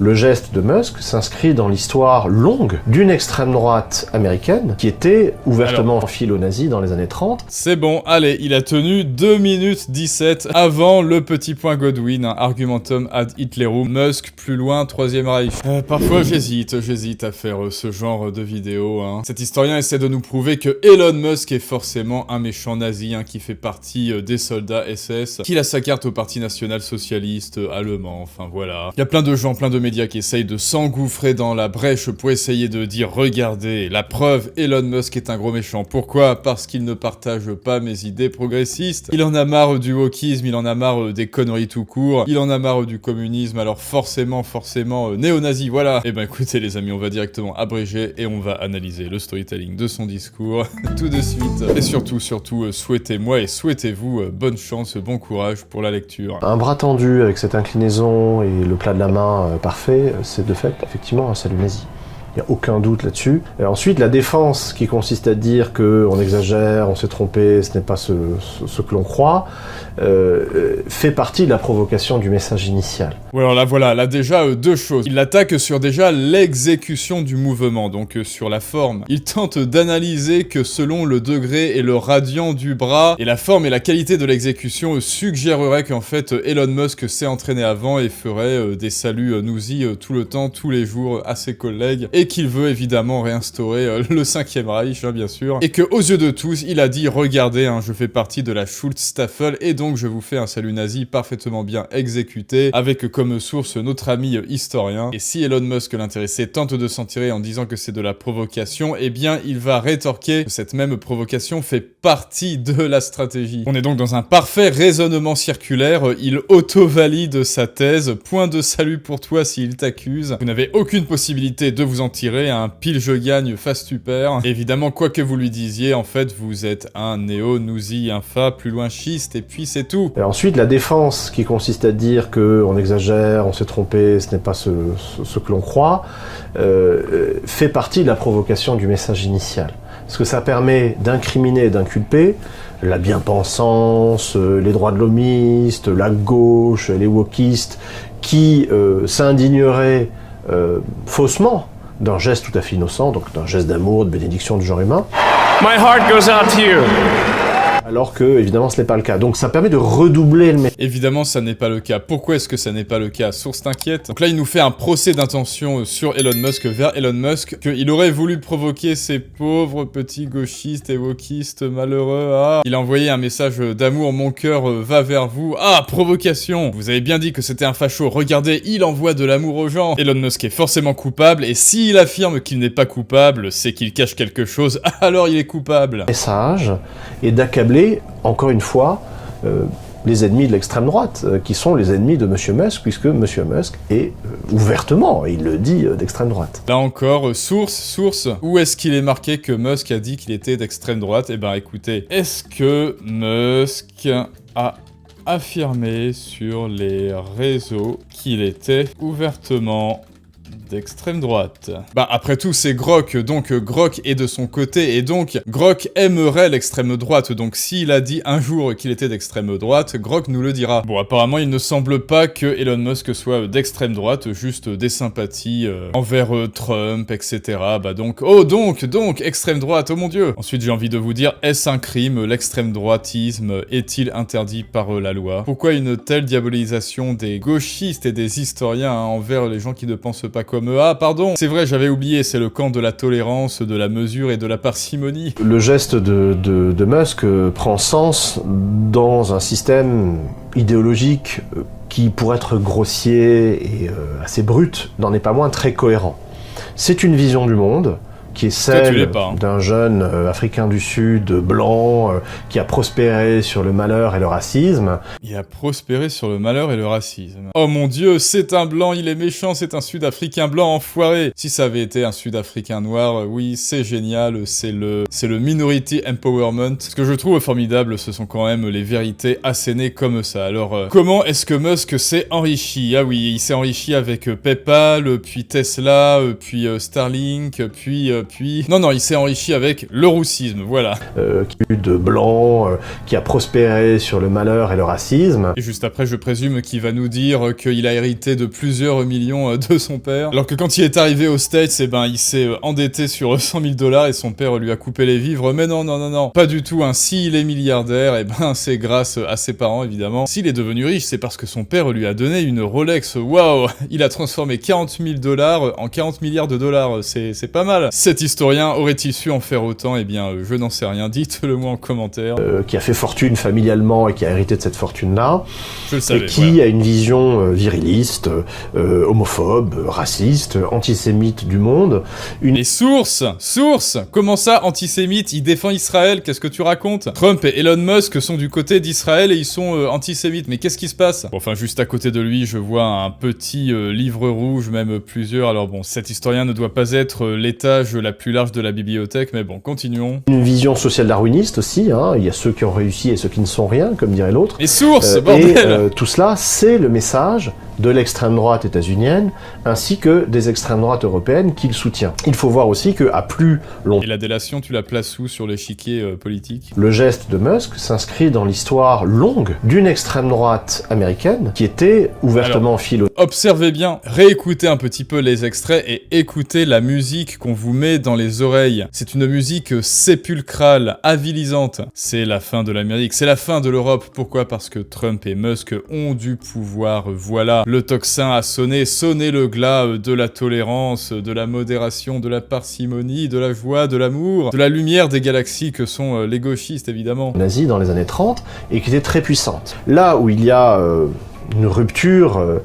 Le geste de Musk s'inscrit dans l'histoire longue d'une extrême droite américaine qui était ouvertement philo-nazie dans les années 30. C'est bon, allez, il a tenu 2 minutes 17 avant le petit point Godwin, un argumentum ad Hitlerum, Musk plus loin, Troisième Reich. Parfois j'hésite à faire ce genre de vidéo. Cet historien essaie de nous prouver que Elon Musk est forcément un méchant nazi qui fait partie des soldats SS, qu'il a sa carte au Parti National Socialiste allemand, enfin voilà. Il y a plein de gens, plein de médias qui essayent de s'engouffrer dans la brèche pour essayer de dire regardez, la preuve, Elon Musk est un gros méchant. Pourquoi? Parce qu'il ne partage pas mes idées progressistes. Il en a marre du wokisme, il en a marre des conneries tout court, il en a marre du communisme, alors forcément néo-nazi, voilà. Eh ben écoutez les amis, on va directement abréger et on va analyser le storytelling de son discours tout de suite. Et surtout, souhaitez-moi et souhaitez-vous bonne chance, bon courage pour la lecture. Un bras tendu avec cette inclinaison et le plat de la main parfait, c'est de fait effectivement un salut nazi. Il n'y a aucun doute là-dessus. Et ensuite, la défense qui consiste à dire qu'on exagère, on s'est trompé, ce n'est pas ce que l'on croit, fait partie de la provocation du message initial. Ouais, alors là, voilà, là déjà, deux choses. Il attaque sur déjà l'exécution du mouvement, donc sur la forme. Il tente d'analyser que selon le degré et le radian du bras, et la forme et la qualité de l'exécution suggéreraient qu'en fait, Elon Musk s'est entraîné avant et ferait des saluts nouzi tout le temps, tous les jours, à ses collègues, et qu'il veut évidemment réinstaurer le 5e Reich, bien sûr, et que aux yeux de tous, il a dit, regardez, je fais partie de la Schulz-Staffel, et donc je vous fais un salut nazi parfaitement bien exécuté, avec comme source notre ami historien. Et si Elon Musk, l'intéressé, tente de s'en tirer en disant que c'est de la provocation, eh bien il va rétorquer que cette même provocation fait partie de la stratégie. On est donc dans un parfait raisonnement circulaire, il auto-valide sa thèse, point de salut pour toi s'il t'accuse, vous n'avez aucune possibilité de vous en tirer, un pile je gagne face stupère. Évidemment, quoi que vous lui disiez, en fait vous êtes un néo-nouzi, un fa, plus loin schiste, et puis c'est tout. Et ensuite, la défense qui consiste à dire qu'on exagère, on s'est trompé, ce n'est pas ce que l'on croit, fait partie de la provocation du message initial. Parce que ça permet d'incriminer et d'inculper la bien-pensance, les droits de l'homiste, la gauche, les wokistes, qui s'indigneraient faussement d'un geste tout à fait innocent, donc d'un geste d'amour, de bénédiction du genre humain. My heart goes out to you. Alors que, évidemment, ce n'est pas le cas. Donc ça permet de redoubler le message. Évidemment, ça n'est pas le cas. Pourquoi est-ce que ça n'est pas le cas? Source t'inquiète. Donc là, il nous fait un procès d'intention sur Elon Musk, vers Elon Musk, qu'il aurait voulu provoquer ces pauvres petits gauchistes et wokistes malheureux. Ah, il a envoyé un message d'amour, mon cœur va vers vous. Ah, provocation! Vous avez bien dit que c'était un facho. Regardez, il envoie de l'amour aux gens. Elon Musk est forcément coupable, et s'il affirme qu'il n'est pas coupable, c'est qu'il cache quelque chose, alors il est coupable. Le message est d'accabler encore une fois, les ennemis de l'extrême droite, qui sont les ennemis de M. Musk, puisque M. Musk est ouvertement, et il le dit, d'extrême droite. Là encore, source, où est-ce qu'il est marqué que Musk a dit qu'il était d'extrême droite? Eh ben écoutez, est-ce que Musk a affirmé sur les réseaux qu'il était ouvertement d'extrême droite? Bah après tout c'est Grok, donc Grok est de son côté, et donc Grok aimerait l'extrême droite, donc s'il a dit un jour qu'il était d'extrême droite, Grok nous le dira. Bon, apparemment il ne semble pas que Elon Musk soit d'extrême droite, juste des sympathies envers Trump, etc. Bah donc, donc, extrême droite, oh mon dieu. Ensuite j'ai envie de vous dire, est-ce un crime? L'extrême droitisme est-il interdit par la loi? Pourquoi une telle diabolisation des gauchistes et des historiens envers les gens qui ne pensent pas comme eux? Ah pardon, c'est vrai, j'avais oublié, c'est le camp de la tolérance, de la mesure et de la parcimonie. Le geste de Musk prend sens dans un système idéologique qui, pour être grossier et assez brut, n'en est pas moins très cohérent. C'est une vision du monde qui est celle d'un jeune africain du Sud, blanc, qui a prospéré sur le malheur et le racisme. Il a prospéré sur le malheur et le racisme. Oh mon dieu, c'est un blanc, il est méchant, c'est un Sud-Africain blanc enfoiré. Si ça avait été un Sud-Africain noir, oui, c'est génial, c'est le minority empowerment. Ce que je trouve formidable, ce sont quand même les vérités assénées comme ça. Alors, comment est-ce que Musk s'est enrichi? Ah oui, il s'est enrichi avec PayPal, puis Tesla, puis Starlink, puis puis... Non, il s'est enrichi avec le roussisme, voilà. Qui a eu de blanc, qui a prospéré sur le malheur et le racisme. Et juste après, je présume qu'il va nous dire qu'il a hérité de plusieurs millions de son père. Alors que quand il est arrivé aux States, il s'est endetté sur 100 000 $ et son père lui a coupé les vivres. Mais non, pas du tout, hein. S'il est milliardaire, c'est grâce à ses parents, évidemment. S'il est devenu riche, c'est parce que son père lui a donné une Rolex. Waouh! Il a transformé 40 000 $ en 40 milliards de dollars. C'est pas mal. Cet historien aurait-il su en faire autant? Je n'en sais rien. Dites-le moi en commentaire. Qui a fait fortune familialement et qui a hérité de cette fortune-là. Je le savais, et qui a une vision viriliste, homophobe, raciste, antisémite du monde. Les sources! Comment ça, antisémite? Il défend Israël, qu'est-ce que tu racontes? Trump et Elon Musk sont du côté d'Israël et ils sont antisémites, mais qu'est-ce qui se passe? Bon, enfin, juste à côté de lui, je vois un petit livre rouge, même plusieurs. Alors bon, cet historien ne doit pas être l'étage la plus large de la bibliothèque, mais bon, continuons. Une vision social-darwiniste aussi, hein. Il y a ceux qui ont réussi et ceux qui ne sont rien, comme dirait l'autre. Les sources, bordel! Et tout cela, c'est le message de l'extrême droite états-unienne, ainsi que des extrêmes droites européennes qu'il soutient. Il faut voir aussi qu'à plus long... Et la délation, tu la places où sur l'échiquier politique? Le geste de Musk s'inscrit dans l'histoire longue d'une extrême droite américaine qui était ouvertement philo... Observez bien, réécoutez un petit peu les extraits et écoutez la musique qu'on vous met dans les oreilles. C'est une musique sépulcrale, avilisante. C'est la fin de l'Amérique, c'est la fin de l'Europe. Pourquoi? Parce que Trump et Musk ont du pouvoir, voilà. Le tocsin a sonné le glas de la tolérance, de la modération, de la parcimonie, de la joie, de l'amour, de la lumière des galaxies que sont les gauchistes, évidemment. Nazie dans les années 30 et qui était très puissante. Là où il y a une rupture,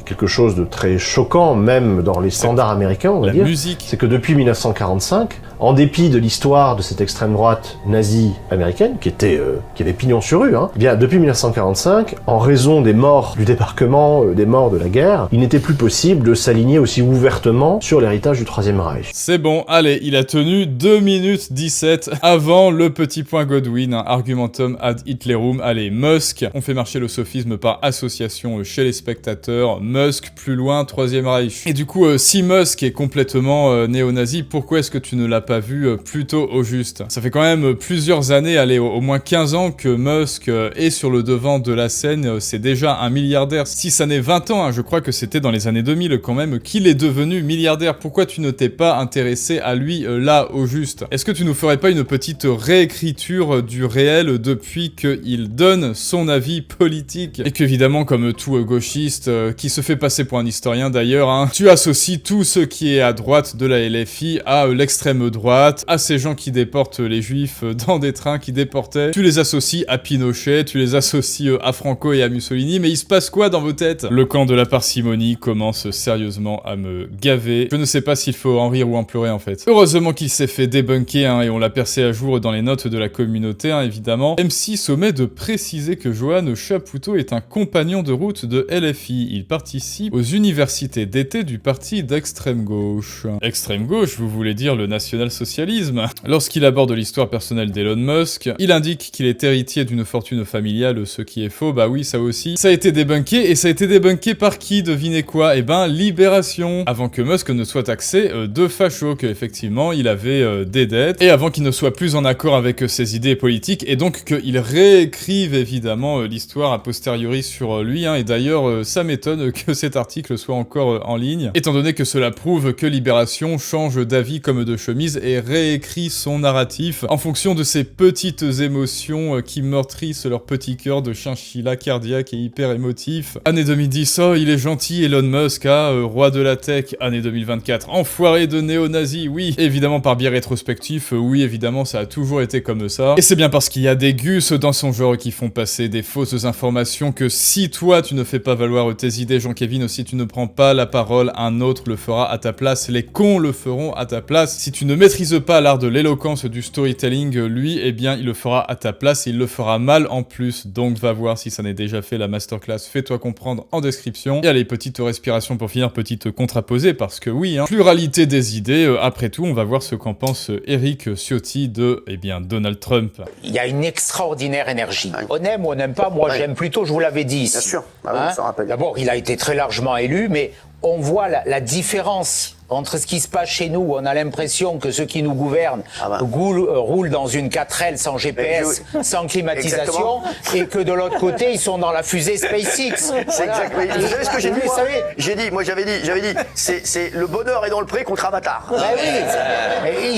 quelque chose de très choquant, même dans les standards américains, on va dire, c'est que depuis 1945, en dépit de l'histoire de cette extrême droite nazie américaine, qui avait pignon sur rue, eh bien, depuis 1945, en raison des morts du débarquement, des morts de la guerre, il n'était plus possible de s'aligner aussi ouvertement sur l'héritage du Troisième Reich. C'est bon, allez, il a tenu 2 minutes 17 avant le petit point Godwin, argumentum ad Hitlerum. Allez, Musk, on fait marcher le sophisme par association chez les spectateurs. Musk, plus loin, Troisième Reich. Et du coup, si Musk est complètement néo-nazi, pourquoi est-ce que tu ne l'as pas vu plus tôt au juste? Ça fait quand même plusieurs années, allez, au moins 15 ans que Musk est sur le devant de la scène. C'est déjà un milliardaire. Si ça n'est 20 ans, je crois que c'était dans les années 2000 quand même, qu'il est devenu milliardaire. Pourquoi tu ne t'es pas intéressé à lui là, au juste? Est-ce que tu nous ferais pas une petite réécriture du réel depuis qu'il donne son avis politique? Et qu'évidemment, comme tout gauchiste qui se fait passer pour un historien d'ailleurs, tu associes tout ce qui est à droite de la LFI à l'extrême droite, à ces gens qui déportent les juifs dans des trains qui déportaient. Tu les associes à Pinochet, tu les associes à Franco et à Mussolini, mais il se passe quoi dans vos têtes? Le camp de la parcimonie commence sérieusement à me gaver. Je ne sais pas s'il faut en rire ou en pleurer en fait. Heureusement qu'il s'est fait débunker et on l'a percé à jour dans les notes de la communauté évidemment. M6 omet de préciser que Johan Chapoutot est un compagnon de route de LFI. Il participe aux universités d'été du parti d'extrême gauche. Extrême gauche, vous voulez dire le national-socialisme? Lorsqu'il aborde l'histoire personnelle d'Elon Musk, il indique qu'il est héritier d'une fortune familiale, ce qui est faux. Bah oui, ça aussi. Ça a été débunké, et ça a été débunké par qui? Devinez quoi? Eh ben, Libération. Avant que Musk ne soit taxé de facho, qu'effectivement il avait des dettes, et avant qu'il ne soit plus en accord avec ses idées politiques, et donc qu'il réécrive évidemment l'histoire a posteriori sur lui, et d'ailleurs ça m'étonne que cet article soit encore en ligne, étant donné que cela prouve que Libération change d'avis comme de chemise et réécrit son narratif en fonction de ces petites émotions qui meurtrissent leur petit cœur de chinchilla cardiaque et hyper émotif. Année 2010, oh il est gentil Elon Musk, roi de la tech. Année 2024, enfoiré de néo-nazi, oui, évidemment par biais rétrospectif, oui évidemment ça a toujours été comme ça. Et c'est bien parce qu'il y a des gus dans son genre qui font passer des fausses informations que si toi tu ne fais pas valoir tes idées, Jean-Kévin, si tu ne prends pas la parole, un autre le fera à ta place, les cons le feront à ta place. Si tu ne maîtrises pas l'art de l'éloquence, du storytelling, lui, eh bien il le fera à ta place et il le fera mal en plus. Donc va voir si ça n'est déjà fait la masterclass, fais-toi comprendre en description. Et allez, petite respiration pour finir, petite contraposée, parce que oui, pluralité des idées, après tout, on va voir ce qu'en pense Eric Ciotti de, eh bien, Donald Trump. Il y a une extraordinaire énergie. On aime ou on n'aime pas, moi j'aime plutôt, je vous l'avais dit ici. Bien sûr, on s'en rappelle. D'abord, il a été très largement élu, mais on voit la différence entre ce qui se passe chez nous, où on a l'impression que ceux qui nous gouvernent roulent dans une 4L sans GPS, sans climatisation, et que de l'autre côté, ils sont dans la fusée SpaceX. C'est exactement. Vous savez ce que j'ai dit, moi j'avais dit, c'est le bonheur est dans le pré contre Avatar. Ben oui. Et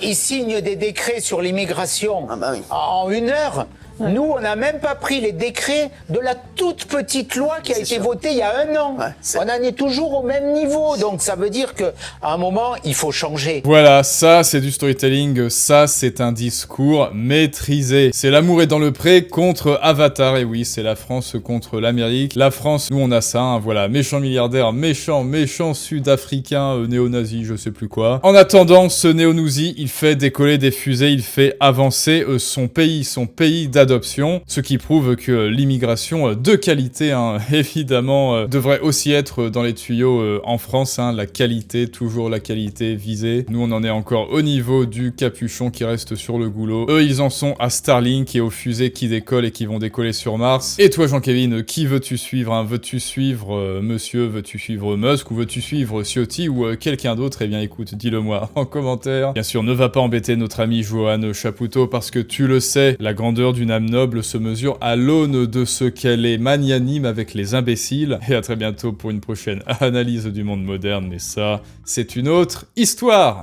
ils signent des décrets sur l'immigration en 1 heure. Nous, on n'a même pas pris les décrets de la toute petite loi qui a été votée il y a 1 an. On en est toujours au même niveau. Donc, ça veut dire qu'à un moment, il faut changer. Voilà, ça, c'est du storytelling. Ça, c'est un discours maîtrisé. C'est l'amour est dans le pré contre Avatar. Et oui, c'est la France contre l'Amérique. La France, nous, on a ça. Hein, voilà, méchant milliardaire, méchant sud-africain, néo-nazi, je sais plus quoi. En attendant, ce néo-nazi, il fait décoller des fusées, il fait avancer son pays d'adoption, ce qui prouve que l'immigration de qualité, hein, évidemment, devrait aussi être dans les tuyaux en France, hein, la qualité, toujours la qualité visée. Nous, on en est encore au niveau du capuchon qui reste sur le goulot. Eux, ils en sont à Starlink et aux fusées qui décollent et qui vont décoller sur Mars. Et toi, Jean-Kévin, qui veux-tu suivre, hein? Veux-tu suivre Monsieur, veux-tu suivre Musk, ou veux-tu suivre Ciotti, ou quelqu'un d'autre? Eh bien, écoute, dis-le-moi en commentaire. Bien sûr, ne va pas embêter notre ami Johan Chapoutot, parce que tu le sais, la grandeur d'une âme noble se mesure à l'aune de ce qu'elle est magnanime avec les imbéciles. Et à très bientôt pour une prochaine analyse du monde moderne, mais ça, c'est une autre histoire.